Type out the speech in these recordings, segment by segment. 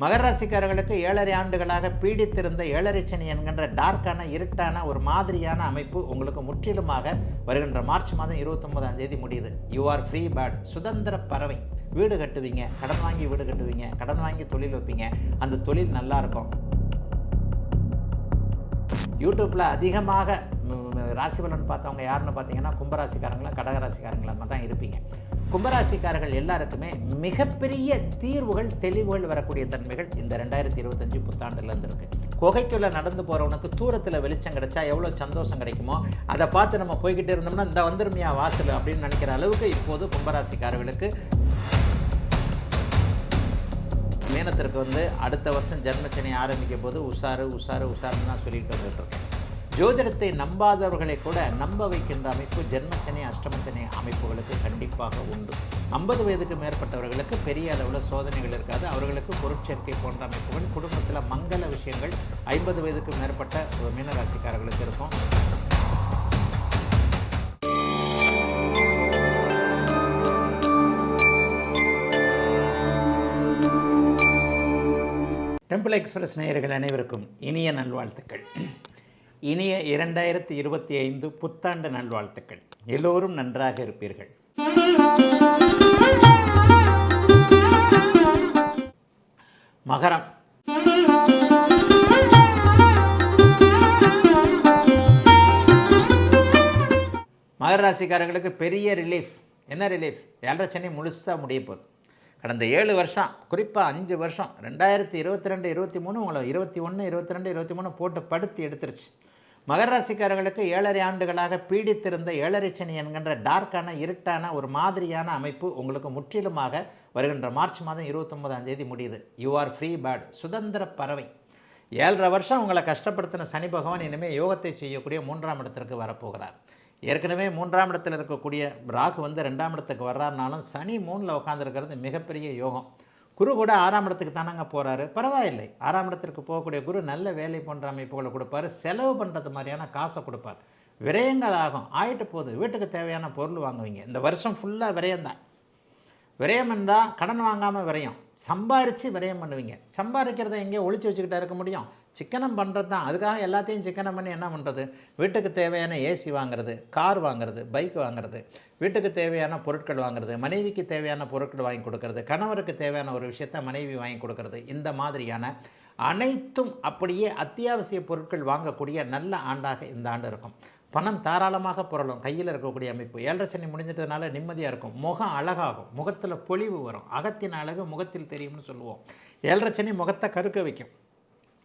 மகர ராசிக்காரர்களுக்கு 7.5 ஆண்டுகளாக பீடித்திருந்த 7.5 சனி என்கின்ற டார்க்கான இருட்டான ஒரு மாதிரியான அமைப்பு உங்களுக்கு முற்றிலுமாக வருகின்ற மார்ச் மாதம் 29ஆம் தேதி முடியுது. யூ ஆர் ஃப்ரீ பேர்ட், சுதந்திர பறவை. வீடு கட்டுவீங்க, கடன் வாங்கி வீடு கட்டுவீங்க, கடன் வாங்கி தொழில் வைப்பீங்க, அந்த தொழில் நல்லா இருக்கும். யூடியூப்பில் அதிகமாக ராசிபலன் பார்த்தவங்க யாருன்னு பார்த்தீங்கன்னா கும்பராசிக்காரங்களா கடகராசிக்காரங்களாக தான் இருப்பீங்க. கும்பராசிக்காரர்கள் எல்லாருக்குமே மிகப்பெரிய தீர்வுகள் தெளிவுகள் வரக்கூடிய தன்மைகள் இந்த 2025 புத்தாண்டுலேருந்து இருக்குது. குகைக்குள்ளே நடந்து போகிறவனுக்கு தூரத்தில் வெளிச்சம் கிடைச்சா எவ்வளோ சந்தோஷம் கிடைக்குமோ அதை பார்த்து நம்ம போய்கிட்டே இருந்தோம்னா இந்த வந்துருமையா வாசல் அப்படின்னு நினைக்கிற அளவுக்கு இப்போது கும்பராசிக்காரர்களுக்கு மீனத்திற்கு அடுத்த வருஷம் ஜென்மச்சனி ஆரம்பிக்கும் போது உஷாருன்னு தான் சொல்லிட்டு வந்துட்டுருக்கேன். ஜோதிடத்தை நம்பாதவர்களை கூட நம்ப வைக்கின்ற அமைப்பு ஜென்மச்சனி அஷ்டமச்சனி அமைப்புகளுக்கு கண்டிப்பாக உண்டு. 50 வயதுக்கு மேற்பட்டவர்களுக்கு பெரிய அளவில் சோதனைகள் இருக்காது. அவர்களுக்கு பொருட்சேர்க்கை போன்ற அமைப்புகள், குடும்பத்தில் மங்கள விஷயங்கள் 50 வயதுக்கு மேற்பட்ட மீனராசிக்காரர்களுக்கு இருக்கும். டெம்பிள் எக்ஸ்பிரஸ் நேயர்கள் அனைவருக்கும் இனிய நல்வாழ்த்துக்கள். இனிய 2025 புத்தாண்டு நல்வாழ்த்துக்கள். எல்லோரும் நன்றாக இருப்பீர்கள். மகரம். மகர ராசிக்காரர்களுக்கு பெரிய ரிலீஃப். என்ன ரிலீஃப்? 7.5 சனி முழுசாக முடிய போகுது. கடந்த 7 வருஷம், குறிப்பாக 5 வருஷம் 2022, 23 உங்களை 21, 22, 23 போட்டு படுத்தி எடுத்துருச்சு. மகர ராசிக்காரர்களுக்கு 7.5 ஆண்டுகளாக பீடித்திருந்த 7.5 சனி என்கின்ற டார்க்கான இருட்டான ஒரு மாதிரியான அமைப்பு உங்களுக்கு முற்றிலுமாக வருகின்ற மார்ச் மாதம் 29ஆம் தேதி முடியுது. யூ ஆர் ஃப்ரீ பேர்ட், சுதந்திர பறவை. 7.5 வருஷம் உங்களை கஷ்டப்படுத்தின சனி பகவான் இனிமேல் யோகத்தை செய்யக்கூடிய 3ஆம் இடத்திற்கு வரப்போகிறார். ஏற்கனவே 3ஆம் இடத்தில் இருக்கக்கூடிய ராகு 2ஆம் இடத்துக்கு வர்றாருனாலும் சனி 3ல் உட்காந்துருக்கிறது மிகப்பெரிய யோகம். குரு கூட 6ஆம் இடத்துக்கு தானங்க போகிறாரு, பரவாயில்லை. 6ஆம் இடத்திற்கு போகக்கூடிய குரு நல்ல வேலை போன்ற அமைப்புகளை கொடுப்பார். செலவு பண்ணுறது மாதிரியான காசை கொடுப்பார். விரயங்கள் ஆகும், ஆயிட்டு போகுது. வீட்டுக்கு தேவையான பொருள் வாங்குவீங்க. இந்த வருஷம் ஃபுல்லாக விரயம்தான். விரயம் என்றால் கடன் வாங்காமல் விரயம், சம்பாரித்து விரயம் பண்ணுவீங்க. சம்பாதிக்கிறத எங்கேயோ ஒழிச்சு வச்சுக்கிட்டா இருக்க முடியும்? சிக்கனம் பண்ணுறது தான். அதுக்காக எல்லாத்தையும் சிக்கனம் பண்ணி என்ன பண்ணுறது? வீட்டுக்கு தேவையான ஏசி வாங்குறது, கார் வாங்குறது, பைக் வாங்குறது, வீட்டுக்கு தேவையான பொருட்கள் வாங்குறது, மனைவிக்கு தேவையான பொருட்கள் வாங்கி கொடுக்கறது, கணவருக்கு தேவையான ஒரு விஷயத்தை மனைவி வாங்கி கொடுக்கறது, இந்த மாதிரியான அனைத்தும் அப்படியே அத்தியாவசிய பொருட்கள் வாங்கக்கூடிய நல்ல ஆண்டாக இந்த ஆண்டு இருக்கும். பணம் தாராளமாக புரளும். கையில் இருக்கக்கூடிய அமைப்பு 7.5 சனி முடிஞ்சிட்டதுனால நிம்மதியாக இருக்கும். முகம் அழகாகும், முகத்தில் பொலிவு வரும். அகத்தின் அழகு முகத்தில் தெரியும்னு சொல்லுவோம். 7.5 சனி முகத்தை கருக்க வைக்கும்.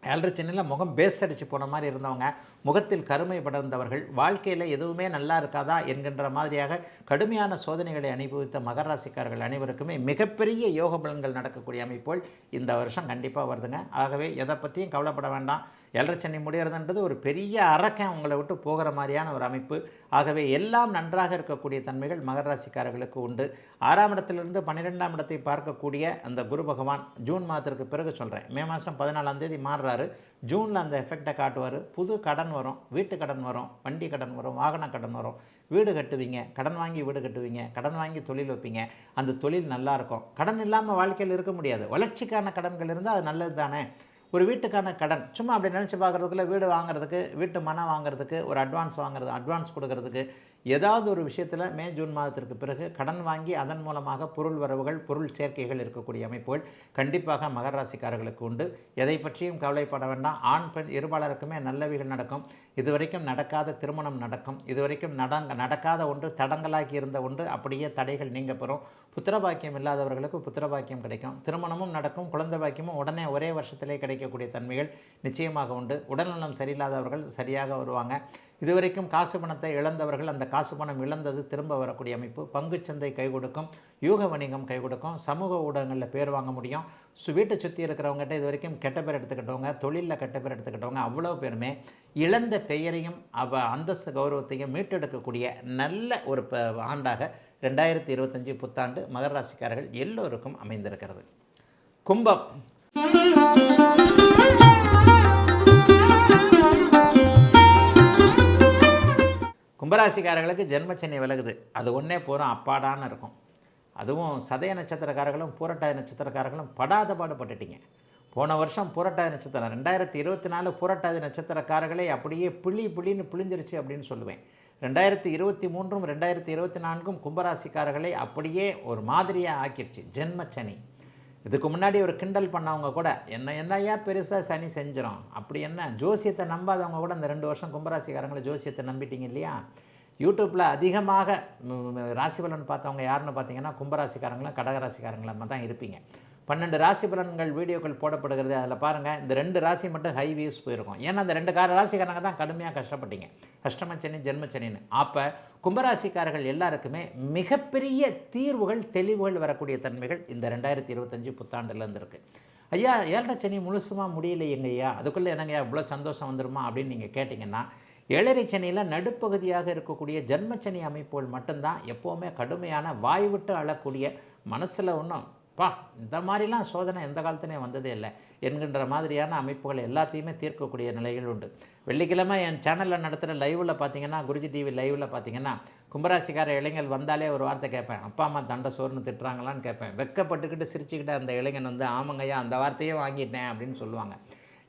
7.5 சனியில் முகம் பேஸ் அடித்து போன மாதிரி இருந்தவங்க, முகத்தில் கருமை படர்ந்தவர்கள், வாழ்க்கையில் எதுவுமே நல்லா இருக்காதா என்கின்ற மாதிரியாக கடுமையான சோதனைகளை அனுபவித்த மகர ராசிக்காரர்கள் அனைவருக்குமே மிகப்பெரிய யோக பலன்கள் நடக்கக்கூடிய அமைப்புகள் இந்த வருஷம் கண்டிப்பாக வருதுங்க. ஆகவே எதை பற்றியும் கவலைப்பட வேண்டாம். 7.5 சனி முடியறதுன்றது ஒரு பெரிய அரக்கன் உங்களை விட்டு போகிற மாதிரியான ஒரு அமைப்பு. ஆகவே எல்லாம் நன்றாக இருக்கக்கூடிய தன்மைகள் மகர ராசிக்காரர்களுக்கு உண்டு. 6ஆம் இடத்திலிருந்து 12ஆம் இடத்தை பார்க்கக்கூடிய அந்த குரு பகவான் ஜூன் மாதத்திற்கு பிறகு சொல்கிறேன், மே மாதம் 14ஆம் தேதி மாறுறாரு. ஜூனில் அந்த எஃபெக்டை காட்டுவார். புது கடன் வரும், வீட்டு கடன் வரும், வண்டி கடன் வரும், வாகன கடன் வரும். வீடு கட்டுவீங்க, கடன் வாங்கி வீடு கட்டுவீங்க, கடன் வாங்கி தொழில் வைப்பீங்க, அந்த தொழில் நல்லாயிருக்கும். கடன் இல்லாமல் வாழ்க்கையில் இருக்க முடியாது. வளர்ச்சிக்கான கடன்கள் இருந்தால் அது நல்லது தானே. ஒரு வீட்டுக்கான கடன் சும்மா அப்படி நினச்சி பார்க்குறதுக்குள்ள வீடு வாங்குறதுக்கு, வீட்டு மனம் வாங்குறதுக்கு, ஒரு அட்வான்ஸ் கொடுக்கறதுக்கு, ஏதாவது ஒரு விஷயத்தில் மே ஜூன் மாதத்திற்கு பிறகு கடன் வாங்கி அதன் மூலமாக பொருள் வரவுகள், பொருள் சேர்க்கைகள் இருக்கக்கூடிய அமைப்புகள் கண்டிப்பாக மகர ராசிக்காரர்களுக்கு உண்டு. எதை பற்றியும் கவலைப்பட வேண்டாம். ஆண் பெண் இருபாலருக்குமே நல்லவைகள் நடக்கும். இதுவரைக்கும் நடக்காத திருமணம் நடக்கும். இதுவரைக்கும் நடக்காத ஒன்று, தடங்களாகி இருந்த ஒன்று அப்படியே தடைகள் நீங்க பெறும். புத்திரபாக்கியம் இல்லாதவர்களுக்கு புத்திரபாக்கியம் கிடைக்கும். திருமணமும் நடக்கும், குழந்தை பாக்கியமும் உடனே ஒரே வருஷத்திலே கிடைக்கக்கூடிய தன்மைகள் நிச்சயமாக உண்டு. உடல்நலம் சரியில்லாதவர்கள் சரியாக வருவாங்க. இதுவரைக்கும் காசு பணத்தை இழந்தவர்கள் அந்த காசு பணம் இழந்தது திரும்ப வரக்கூடிய அமைப்பு. பங்குச்சந்தை கை கொடுக்கும், யூக வணிகம் கை கொடுக்கும், சமூக ஊடகங்களில் பேர் வாங்க முடியும். வீட்டை சுற்றி இருக்கிறவங்ககிட்ட இது வரைக்கும் கெட்ட பேர் எடுத்துக்கிட்டவங்க, தொழிலில் கெட்ட பேர் எடுத்துக்கிட்டவங்க அவ்வளோ பேருமே இழந்த பெயரையும் அந்தஸ்து கௌரவத்தையும் மீட்டெடுக்கக்கூடிய நல்ல ஒரு ஆண்டாக 2025 புத்தாண்டு மகர ராசிக்காரர்கள் எல்லோருக்கும் அமைந்திருக்கிறது. கும்பம். கும்பராசிக்காரர்களுக்கு ஜென்மச்சனி விலகுது. அது ஒன்றே போகிறோம், அப்பாடான்னு இருக்கும். அதுவும் சதய நட்சத்திரக்காரர்களும் பூரட்டாதி நட்சத்திரக்காரர்களும் படாத பாடுபட்டுட்டீங்க. போன வருஷம் பூரட்டாதி நட்சத்திரம் 2024 பூரட்டாதி நட்சத்திரக்காரர்களை அப்படியே பிழின்னு பிழிஞ்சிருச்சு அப்படின்னு சொல்லுவேன். 2023ம் 2024ம் கும்பராசிக்காரர்களை அப்படியே ஒரு மாதிரியாக ஆக்கிடுச்சு ஜென்மச்சனி. இதுக்கு முன்னாடி ஒரு கிண்டல் பண்ணவங்க கூட என்னையா பெருசாக சனி செஞ்சிடும், அப்படி என்ன ஜோசியத்தை நம்பாதவங்க கூட இந்த 2 வருஷம் கும்பராசிக்காரங்களை ஜோசியத்தை நம்பிட்டீங்க இல்லையா? யூடியூப்பில் அதிகமாக ராசி பலன் பார்த்தவங்க யாருன்னு பார்த்தீங்கன்னா கும்பராசிக்காரங்களும் கடகராசிக்காரங்களாக தான் இருப்பீங்க. 12 ராசி பலன்கள் வீடியோக்கள் போடப்படுகிறது. அதில் பாருங்கள், இந்த 2 ராசி மட்டும் ஹை வியூஸ் போயிருக்கும். ஏன்னா அந்த 2 ராசிக்காரங்க தான் கடுமையாக கஷ்டப்பட்டீங்க, கஷ்டமச்சனி ஜென்மச்சனின்னு. அப்போ கும்பராசிக்காரர்கள் எல்லாருக்குமே மிகப்பெரிய தீர்வுகள் தெளிவுகள் வரக்கூடிய தன்மைகள் இந்த 2025 புத்தாண்டுலேருந்து இருக்குது. ஐயா 7.5 சனி முழுசுமாக முடியலை எங்கய்யா, அதுக்குள்ளே என்னங்கய்யா இவ்வளோ சந்தோஷம் வந்துருமா அப்படின்னு நீங்கள் கேட்டிங்கன்னா, 7.5 சனியில் நடுப்பகுதியாக இருக்கக்கூடிய ஜென்மச்சனி அமைப்புகள் மட்டும்தான் எப்போவுமே கடுமையான வாய் விட்டு அழக்கூடிய, மனசில் ஒன்றும் இந்த மாதிரிலாம் சோதனை எந்த காலத்துலேயும் வந்ததே இல்லை என்கின்ற மாதிரியான அமைப்புகள் எல்லாத்தையுமே தீர்க்கக்கூடிய நிலைகள் உண்டு. வெள்ளிக்கிழமை என் சேனலில் நடத்துகிற லைவில் பார்த்தீங்கன்னா, குருஜி டிவி லைவில் பார்த்தீங்கன்னா, கும்பராசிக்கார இளைஞர் வந்தாலே ஒரு வார்த்தை கேட்பேன், அப்பா அம்மா தண்டை சோறுன்னு திட்டுறாங்களான்னு கேட்பேன். வெக்கப்பட்டுக்கிட்டு சிரிச்சுக்கிட்டு அந்த இளைஞன் வந்து ஆமாங்கய்யா அந்த வார்த்தையே வாங்கிட்டேன் அப்படின்னு சொல்லுவாங்க.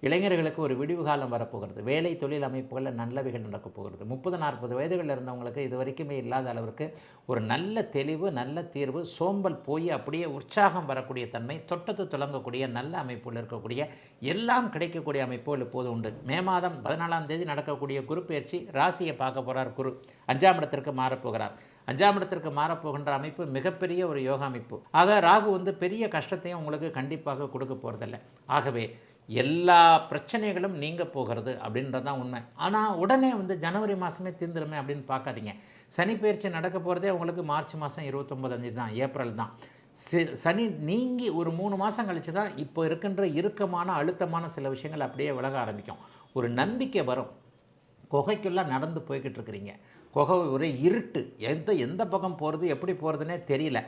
இளைஞர்களுக்கு ஒரு விடிவு காலம் வரப்போகிறது. வேலை தொழில் அமைப்புகளில் நல்லவைகள் நடக்கப் போகிறது. 30-40 வயதுகளில் இருந்தவங்களுக்கு இது வரைக்குமே இல்லாத அளவிற்கு ஒரு நல்ல தெளிவு, நல்ல தீர்வு, சோம்பல் போய் அப்படியே உற்சாகம் வரக்கூடிய தன்மை, தொட்டத்து தொடங்கக்கூடிய நல்ல அமைப்புகள் இருக்கக்கூடிய எல்லாம் கிடைக்கக்கூடிய அமைப்புகள் இப்போது உண்டு. மே மாதம் 14ஆம் தேதி நடக்கக்கூடிய குரு பயிற்சி ராசியை பார்க்க போகிறார். குரு 5ஆம் இடத்திற்கு மாறப்போகிறார். 5ஆம் இடத்திற்கு மாறப்போகின்ற அமைப்பு மிகப்பெரிய ஒரு யோகா அமைப்பு. ஆக ராகு வந்து பெரிய கஷ்டத்தையும் உங்களுக்கு கண்டிப்பாக கொடுக்க போகிறதில்லை. ஆகவே எல்லா பிரச்சனைகளும் நீங்க போகிறது அப்படின்றது தான் உண்மை. ஆனால் உடனே வந்து ஜனவரி மாதமே தீர்ந்துருமே அப்படின்னு பார்க்காதீங்க. சனி பயிற்சி நடக்க போகிறதே உங்களுக்கு மார்ச் மாதம் 29 தான், ஏப்ரல் தான். சனி நீங்கி ஒரு 3 மாதம் கழித்து தான் இப்போ இருக்கின்ற இறுக்கமான அழுத்தமான சில விஷயங்கள் அப்படியே விலக ஆரம்பிக்கும். ஒரு நம்பிக்கை வரும். குகைக்குள்ளே நடந்து போய்கிட்டு இருக்கிறீங்க, குகை ஒரே இருட்டு, எந்த பக்கம் போகிறது எப்படி போகிறதுனே தெரியல,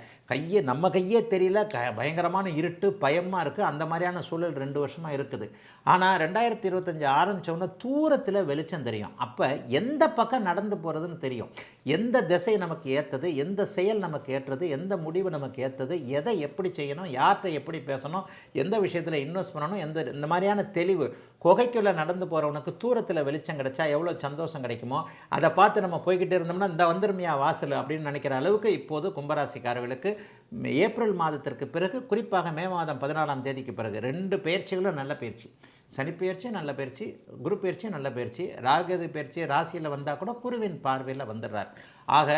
நம்ம கையே தெரியல, பயங்கரமான இருட்டு, பயமாக இருக்குது. அந்த மாதிரியான சூழல் 2 வருஷமாக இருக்குது. ஆனால் 2025 ஆரம்பித்தோன்னே தூரத்தில் வெளிச்சம் தெரியும். அப்போ எந்த பக்கம் நடந்து போகிறதுன்னு தெரியும். எந்த திசை நமக்கு ஏற்றது, எந்த செயல் நமக்கு ஏற்றது, எந்த முடிவு நமக்கு ஏற்றது, எதை எப்படி செய்யணும், யார்கிட்ட எப்படி பேசணும், எந்த விஷயத்தில் இன்வெஸ்ட் பண்ணணும், இந்த மாதிரியான தெளிவு. குகைக்குள்ளே நடந்து போகிறவனுக்கு தூரத்தில் வெளிச்சம் கிடைச்சா எவ்வளோ சந்தோஷம் கிடைக்குமோ, அதை பார்த்து நம்ம போய்கிட்டே இருந்தோம்னா இந்த வந்துருமையா வாசல் அப்படின்னு நினைக்கிற அளவுக்கு இப்போது கும்பராசிக்காரர்களுக்கு ஏப்ரல் மாதத்திற்கு பிறகு, குறிப்பாக மே மாதம் 14ஆம் தேதிக்கு பிறகு 2 பயிற்சிகளும் நல்ல பயிற்சி. சனி பயிற்சி நல்ல பயிற்சி, குரு பயிற்சி நல்ல பயிற்சி, ராகு பயிற்சி ராசியில் வந்தால் கூட குருவின் பார்வையில் வந்துடுறார். ஆக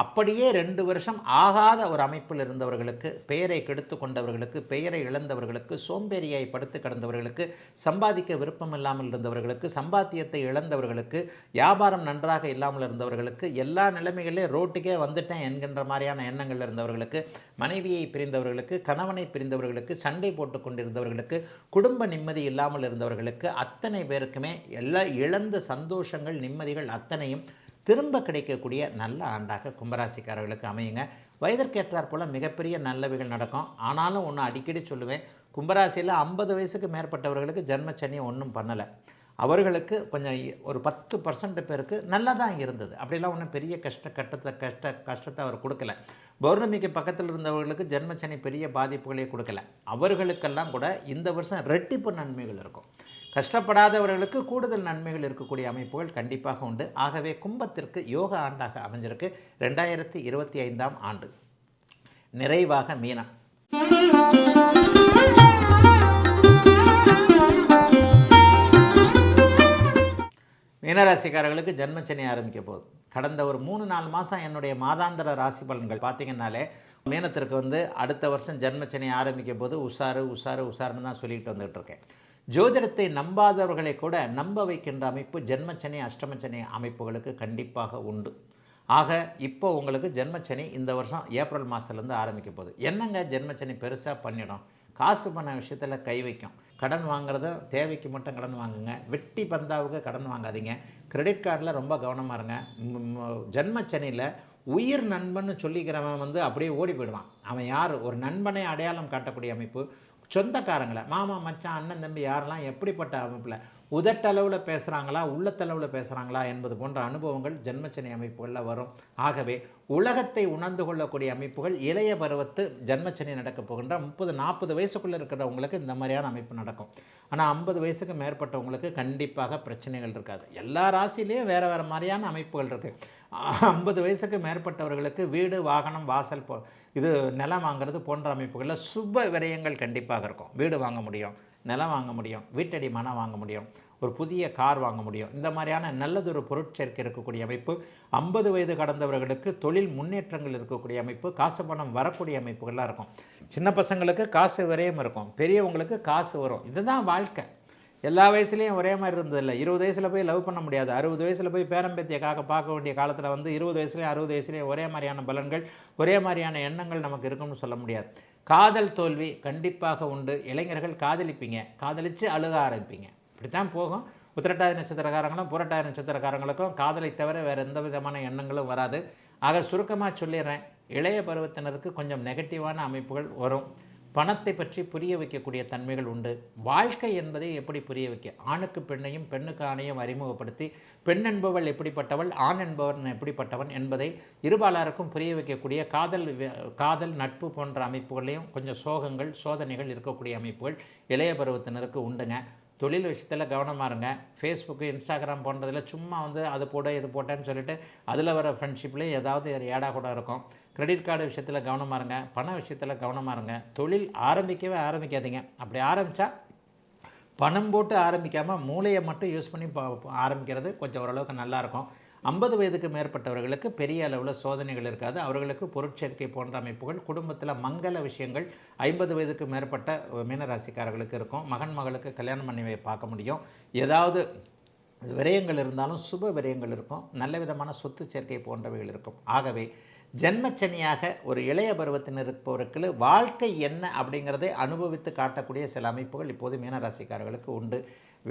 அப்படியே 2 வருஷம் ஆகாத ஒரு அமைப்பில் இருந்தவர்களுக்கு, பெயரை கெடுத்து கொண்டவர்களுக்கு, பெயரை இழந்தவர்களுக்கு, சோம்பேறியை படுத்து கிடந்தவர்களுக்கு, சம்பாதிக்க விருப்பம் இல்லாமல் இருந்தவர்களுக்கு, சம்பாத்தியத்தை இழந்தவர்களுக்கு, வியாபாரம் நன்றாக இல்லாமல் இருந்தவர்களுக்கு, எல்லா நிலைமைகளிலும் ரோட்டுக்கே வந்துட்டேன் என்கின்ற மாதிரியான எண்ணங்கள் இருந்தவர்களுக்கு, மனைவியை பிரிந்தவர்களுக்கு, கணவனை பிரிந்தவர்களுக்கு, சண்டை போட்டு கொண்டிருந்தவர்களுக்கு, குடும்ப நிம்மதி இல்லாமல் இருந்தவர்களுக்கு, அத்தனை பேருக்குமே எல்லா இழந்த சந்தோஷங்கள், நிம்மதிகள் அத்தனையும் திரும்ப கிடைக்கக்கூடிய நல்ல ஆண்டாக கும்பராசிக்காரர்களுக்கு அமையுங்க. வயதிற்கேற்றாற் போல் மிகப்பெரிய நல்லவைகள் நடக்கும். ஆனாலும் ஒன்று அடிக்கடி சொல்லுவேன், கும்பராசியில் 50 வயசுக்கு மேற்பட்டவர்களுக்கு ஜென்மச்சனி ஒன்றும் பண்ணலை. அவர்களுக்கு கொஞ்சம் ஒரு 10% பேருக்கு நல்லா தான் இருந்தது. அப்படிலாம் ஒன்றும் பெரிய கஷ்டத்தை அவர் கொடுக்கல. பௌர்ணமிக்கு பக்கத்தில் இருந்தவர்களுக்கு ஜென்மச்சனி பெரிய பாதிப்புகளே கொடுக்கல. அவர்களுக்கெல்லாம் கூட இந்த வருஷம் ரெட்டிப்பு நன்மைகள் இருக்கும். கஷ்டப்படாதவர்களுக்கு கூடுதல் நன்மைகள் இருக்கக்கூடிய அமைப்புகள் கண்டிப்பாக உண்டு. ஆகவே கும்பத்திற்கு யோக ஆண்டாக அமைஞ்சிருக்கு 2025ஆம் ஆண்டு. நிறைவாக மீனம். மீனராசிக்காரர்களுக்கு ஜென்மச்சனி ஆரம்பிக்க போகுது. கடந்த ஒரு 3-4 மாதம் என்னுடைய மாதாந்திர ராசி பலன்கள் பார்த்தீங்கன்னாலே மீனத்திற்கு வந்து அடுத்த வருஷம் ஜென்மச்சனி ஆரம்பிக்க போது உஷாருன்னு தான் சொல்லிட்டு வந்துகிட்டு இருக்கேன். ஜோதிடத்தை நம்பாதவர்களை கூட நம்ப வைக்கின்ற அமைப்பு ஜென்மச்சனி, அஷ்டமச்சனி அமைப்புகளுக்கு கண்டிப்பாக உண்டு. ஆக இப்போ உங்களுக்கு ஜென்மச்சனி இந்த வருஷம் ஏப்ரல் மாதத்துலேருந்து ஆரம்பிக்க போகுது. என்னங்க ஜென்மச்சனி பெருசாக பண்ணிடும், காசு பண்ண விஷயத்தில் கை வைக்கும். கடன் வாங்குறத தேவைக்கு மட்டும் கடன் வாங்குங்க, வெட்டி பந்தாவுக்கு கடன் வாங்காதீங்க. கிரெடிட் கார்டில் ரொம்ப கவனமாக இருங்க. ஜென்மச்சனியில் உயிர் நண்பன்னு சொல்லிக்கிறவன் வந்து அப்படியே ஓடி போயிடுவான். அவன் யார், ஒரு நண்பனை அடையாளம் காட்டக்கூடிய அமைப்பு. சொந்தக்காரங்களை மாமா மச்சான் அண்ணன் தம்பி யாரெல்லாம் எப்படிப்பட்ட அமைப்பில் உதட்டளவில் பேசுகிறாங்களா உள்ளத்தளவில் பேசுகிறாங்களா என்பது போன்ற அனுபவங்கள் ஜென்மச்சனி அமைப்புகளில் வரும். ஆகவே உலகத்தை உணர்ந்து கொள்ளக்கூடிய அமைப்புகள் இளைய பருவத்து ஜென்மச்சனி நடக்கப் போகின்ற 30-40 வயசுக்குள்ளே இருக்கிறவங்களுக்கு இந்த மாதிரியான அமைப்பு நடக்கும். ஆனால் 50 வயசுக்கு மேற்பட்டவங்களுக்கு கண்டிப்பாக பிரச்சனைகள் இருக்காது. எல்லா ராசிலையும் வேறு வேறு மாதிரியான அமைப்புகள் இருக்குது. 50 வயசுக்கு மேற்பட்டவர்களுக்கு வீடு வாகனம் வாசல் இது நிலம் வாங்கிறது போன்ற அமைப்புகளில் சுப விரயங்கள் கண்டிப்பாக இருக்கும். வீடு வாங்க முடியும், நிலம் வாங்க முடியும், வீட்டடி மனம் வாங்க முடியும், ஒரு புதிய கார் வாங்க முடியும். இந்த மாதிரியான நல்லதொரு பொருட்சேர்க்கை இருக்கக்கூடிய அமைப்பு. 50 வயது கடந்தவர்களுக்கு தொழில் முன்னேற்றங்கள் இருக்கக்கூடிய அமைப்பு, காசு பணம் வரக்கூடிய அமைப்புகள்லாம் இருக்கும். சின்ன பசங்களுக்கு காசு விரயம் இருக்கும், பெரியவங்களுக்கு காசு வரும். இதுதான் வாழ்க்கை. எல்லா வயசுலேயும் ஒரே மாதிரி இருந்ததில்லை. 20 வயசில் போய் லவ் பண்ண முடியாது, 60 வயசில் போய் பேரம்பேத்தியக்காக பார்க்க வேண்டிய காலத்தில் 20 வயசுலேயும் 60 வயசுலேயும் ஒரே மாதிரியான பலன்கள், ஒரே மாதிரியான எண்ணங்கள் நமக்கு இருக்குன்னு சொல்ல முடியாது. காதல் தோல்வி கண்டிப்பாக உண்டு. இளைஞர்கள் காதலிப்பீங்க, காதலித்து அழுக ஆரம்பிப்பீங்க. இப்படித்தான் போகும். உத்திரட்டாதி நட்சத்திரக்காரங்களும் புரட்டாதி நட்சத்திரக்காரங்களுக்கும் காதலை தவிர வேறு எந்த விதமான எண்ணங்களும் வராது. ஆக சுருக்கமாக சொல்லிடுறேன், இளைய பருவத்தினருக்கு கொஞ்சம் நெகட்டிவான அமைப்புகள் வரும். பணத்தை பற்றி புரிய வைக்கக்கூடிய தன்மைகள் உண்டு. வாழ்க்கை என்பதை எப்படி புரிய வைக்க, ஆணுக்கு பெண்ணையும் பெண்ணுக்கு ஆணையும் அறிமுகப்படுத்தி பெண் என்பவள் எப்படிப்பட்டவள், ஆண் என்பவன் எப்படிப்பட்டவன் என்பதை இருபாலாருக்கும் புரிய வைக்கக்கூடிய காதல் நட்பு போன்ற அமைப்புகளையும் கொஞ்சம் சோகங்கள் சோதனைகள் இருக்கக்கூடிய அமைப்புகள் இளைய பருவத்தினருக்கு உண்டுங்க. தொழில் விஷயத்தில் கவனமாக இருங்க. ஃபேஸ்புக்கு இன்ஸ்டாகிராம் போன்றதில் சும்மா அது போட இது போட்டேன்னு சொல்லிட்டு அதில் வர ஃப்ரெண்ட்ஷிப்லேயும் ஏதாவது ஏடா கூட இருக்கும். கிரெடிட் கார்டு விஷயத்தில் கவனமாக இருங்க, பண விஷயத்தில் கவனமாக இருங்க. தொழில் ஆரம்பிக்கவே ஆரம்பிக்காதீங்க. அப்படி ஆரம்பித்தா பணம் போட்டு ஆரம்பிக்காமல் மூளையை மட்டும் யூஸ் பண்ணி ஆரம்பிக்கிறது கொஞ்சம் ஓரளவுக்கு நல்லாயிருக்கும். 50 வயதுக்கு மேற்பட்டவர்களுக்கு பெரிய அளவில் சோதனைகள் இருக்காது. அவர்களுக்கு பொருட்சேர்க்கை போன்ற அமைப்புகள், குடும்பத்தில் மங்கள விஷயங்கள் 50 வயதுக்கு மேற்பட்ட மீனராசிக்காரர்களுக்கு இருக்கும். மகன் மகளுக்கு கல்யாணம் பண்ணி பார்க்க முடியும். ஏதாவது விரயங்கள் இருந்தாலும் சுப விரயங்கள் இருக்கும். நல்ல விதமான சொத்து சேர்க்கை போன்றவைகள் இருக்கும். ஆகவே ஜென்மச்சனியாக ஒரு இளைய பருவத்தினர் இருப்பவர்களுக்கு வாழ்க்கை என்ன அப்படிங்கிறதை அனுபவித்து காட்டக்கூடிய சில அமைப்புகள் இப்போது மீனராசிக்காரர்களுக்கு உண்டு.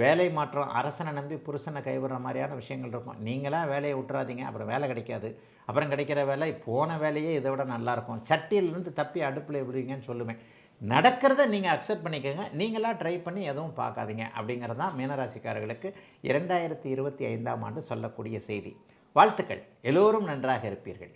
வேலை மாற்றம், அரசனை நம்பி புருஷனை கைவிடுற மாதிரியான விஷயங்கள் இருக்கும். நீங்களாம் வேலையை விட்டுறாதீங்க, அப்புறம் வேலை கிடைக்காது. அப்புறம் கிடைக்கிற வேலை போன வேலையே இதை விட நல்லாயிருக்கும். சட்டியிலிருந்து தப்பி அடுப்பில் விடுவீங்கன்னு சொல்லுவேன். நடக்கிறத நீங்கள் அக்செப்ட் பண்ணிக்கோங்க, நீங்களாக ட்ரை பண்ணி எதுவும் பார்க்காதீங்க அப்படிங்கிறது தான் மீனராசிக்காரர்களுக்கு 2025ஆம் ஆண்டு சொல்லக்கூடிய செய்தி. வாழ்த்துக்கள். எல்லோரும் நன்றாக இருப்பீர்கள்.